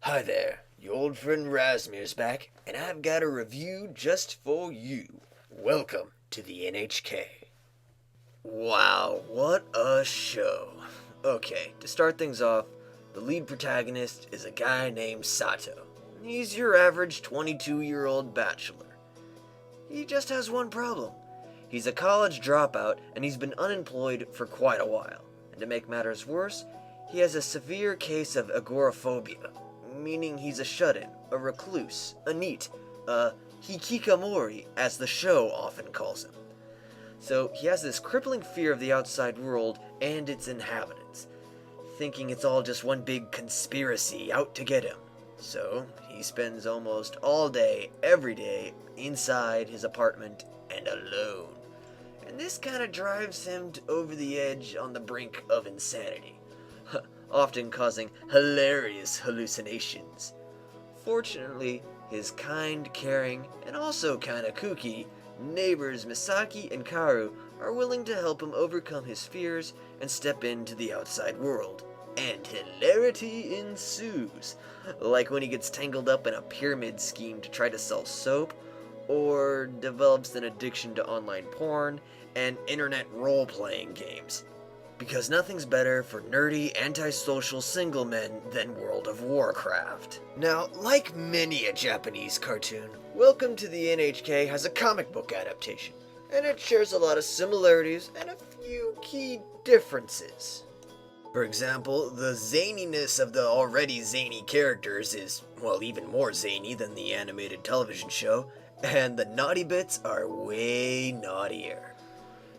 Hi there, your old friend Razmere's back, and I've got a review just for you. Welcome to the NHK. Wow, what a show. Okay, to start things off, the lead protagonist is a guy named Sato. He's your average 22-year-old bachelor. He just has one problem. He's a college dropout, and he's been unemployed for quite a while. And to make matters worse, he has a severe case of agoraphobia, meaning he's a shut-in, a recluse, a NEET, a hikikomori, as the show often calls him. So he has this crippling fear of the outside world and its inhabitants, thinking it's all just one big conspiracy out to get him. So he spends almost all day, every day, inside his apartment and alone. And this kind of drives him over the edge on the brink of insanity, often causing hilarious hallucinations. Fortunately, his kind, caring, and also kinda kooky neighbors Misaki and Karu are willing to help him overcome his fears and step into the outside world. And hilarity ensues, like when he gets tangled up in a pyramid scheme to try to sell soap, or develops an addiction to online porn and internet role-playing games. Because nothing's better for nerdy, antisocial single men than World of Warcraft. Now, like many a Japanese cartoon, Welcome to the NHK has a comic book adaptation, and it shares a lot of similarities and a few key differences. For example, the zaniness of the already zany characters is, well, even more zany than the animated television show, and the naughty bits are way naughtier.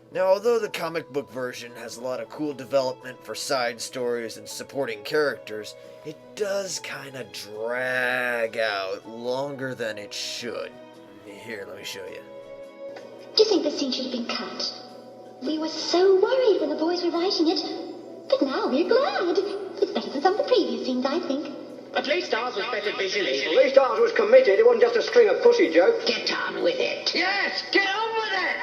Now, although the comic book version has a lot of cool development for side stories and supporting characters, it does kinda drag out longer than it should. Here, let me show you. Do you think the scene should have been cut? We were so worried when the boys were writing it, but now we're glad. It's better than some of the previous scenes, I think. At least ours was better visually. At least ours was committed. It wasn't just a string of pussy jokes. Get on with it. Yes, get on with it!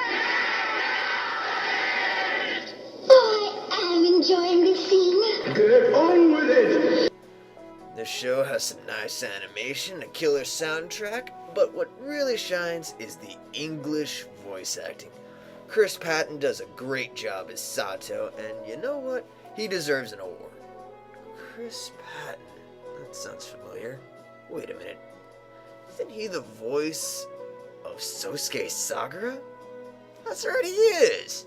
Oh, I am enjoying this scene. Get on with it! The show has some nice animation, a killer soundtrack, but what really shines is the English voice acting. Chris Patton does a great job as Sato, and you know what? He deserves an award. Chris Patton. That sounds familiar. Wait a minute. Isn't he the voice of Sosuke Sakura? That's right, he is!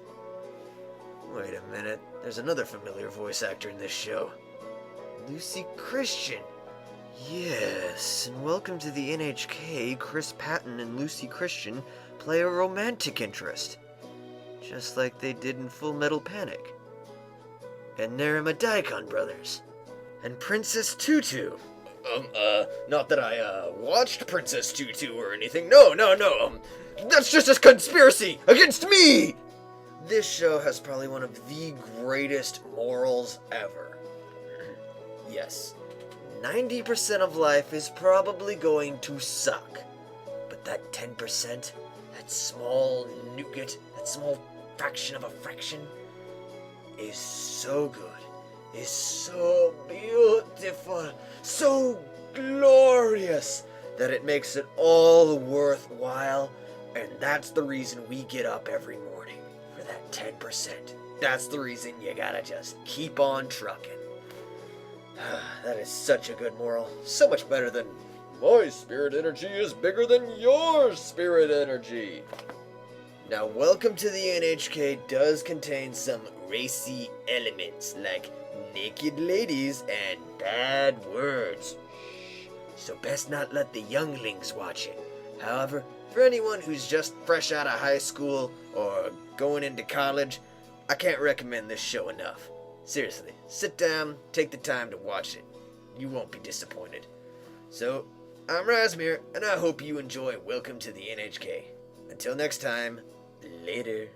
Wait a minute. There's another familiar voice actor in this show. Lucy Christian. Yes, and welcome to the NHK. Chris Patton and Lucy Christian play a romantic interest, just like they did in Full Metal Panic. And Naruma Daikon Brothers. And Princess Tutu. Not that I, watched Princess Tutu or anything. No, that's just a conspiracy against me! This show has probably one of the greatest morals ever. Yes, 90% of life is probably going to suck. But that 10%, that small nougat, that small fraction of a fraction, is so good, is so beautiful, so glorious, that it makes it all worthwhile, and that's the reason we get up every morning, for that 10%. That's the reason you gotta just keep on trucking. That is such a good moral, so much better than, my spirit energy is bigger than your spirit energy. Now, Welcome to the NHK does contain some racy elements, like naked ladies and bad words. So best not let the younglings watch it. However, for anyone who's just fresh out of high school or going into college, I can't recommend this show enough. Seriously, sit down, take the time to watch it. You won't be disappointed. So, I'm Razmere, and I hope you enjoy Welcome to the NHK. Until next time, later.